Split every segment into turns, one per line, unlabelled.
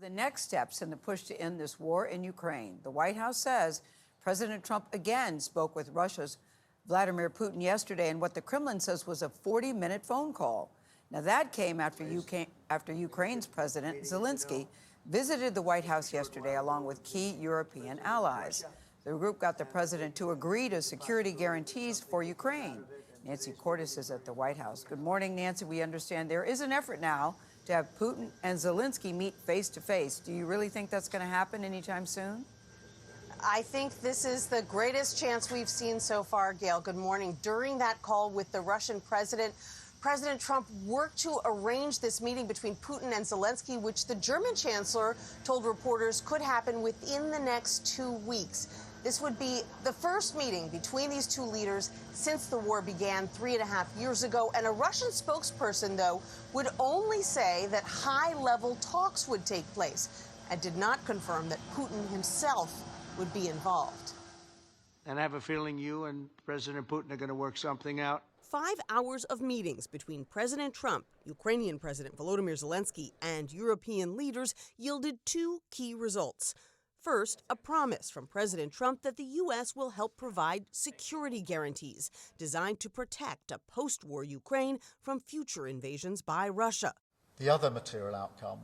The next steps in the push to end this war in Ukraine. The White House says President Trump again spoke with Russia's Vladimir Putin yesterday in what the Kremlin says was a 40-minute phone call. Now, that came after Ukraine's President Zelenskyy visited the White House yesterday along with key European allies. The group got the president to agree to security guarantees for Ukraine. Nancy Cordes is at the White House. Good morning, Nancy. We understand there is an effort now to have Putin and Zelenskyy meet face-to-face. Do you really think that's going to happen anytime soon?
I think this is the greatest chance we've seen so far, Gail. Good morning. During that call with the Russian president, President Trump worked to arrange this meeting between Putin and Zelenskyy, which the German chancellor told reporters could happen within the next 2 weeks. This would be the first meeting between these two leaders since the war began 3.5 years ago. And a Russian spokesperson, though, would only say that high-level talks would take place and did not confirm that Putin himself would be involved.
And I have a feeling you and President Putin are going to work something out.
5 hours of meetings between President Trump, Ukrainian President Volodymyr Zelenskyy, and European leaders yielded two key results. First, a promise from President Trump that the U.S. will help provide security guarantees designed to protect a post-war Ukraine from future invasions by Russia.
The other material outcome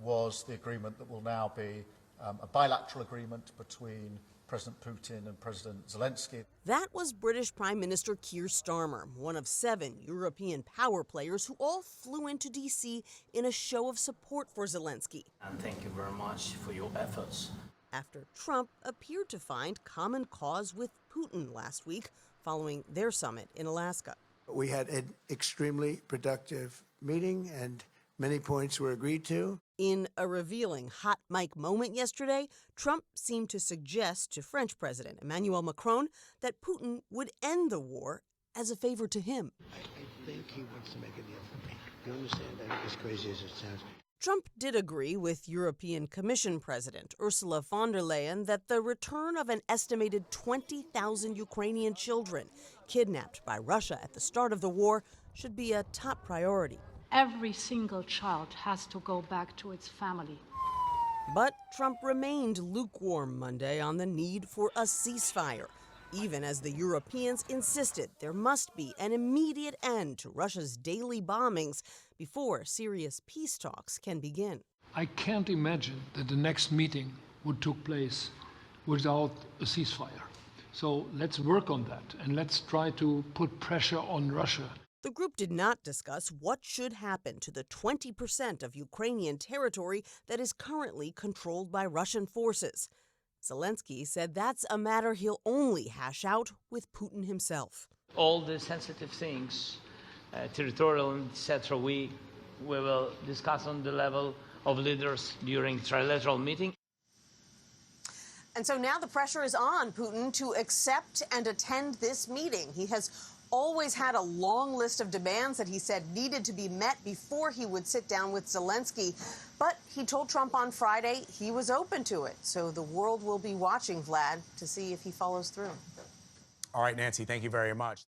was the agreement that will now be a bilateral agreement between President Putin and President Zelenskyy.
That was British Prime Minister Keir Starmer, one of 7 European power players who all flew into D.C. in a show of support for Zelenskyy.
And thank you very much for your efforts.
After Trump appeared to find common cause with Putin last week following their summit in Alaska.
We had an extremely productive meeting and many points were agreed to.
In a revealing hot mic moment yesterday, Trump seemed to suggest to French President Emmanuel Macron that Putin would end the war as a favor to him.
I think he wants to make a deal for me. You understand that, as crazy as it sounds?
Trump did agree with European Commission President Ursula von der Leyen that the return of an estimated 20,000 Ukrainian children kidnapped by Russia at the start of the war should be a top priority.
Every single child has to go back to its family.
But Trump remained lukewarm Monday on the need for a ceasefire, even as the Europeans insisted there must be an immediate end to Russia's daily bombings before serious peace talks can begin.
I can't imagine that the next meeting would take place without a ceasefire. So let's work on that and let's try to put pressure on Russia.
The group did not discuss what should happen to the 20% of Ukrainian territory that is currently controlled by Russian forces. Zelenskyy said that's a matter he'll only hash out with Putin himself.
All the sensitive things, territorial, etc., we will discuss on the level of leaders during trilateral meeting.
And so now the pressure is on Putin to accept and attend this meeting. He has always had a long list of demands that he said needed to be met before he would sit down with Zelenskyy. But he told Trump on Friday he was open to it. So the world will be watching Vlad to see if he follows through.
All right, Nancy, thank you very much.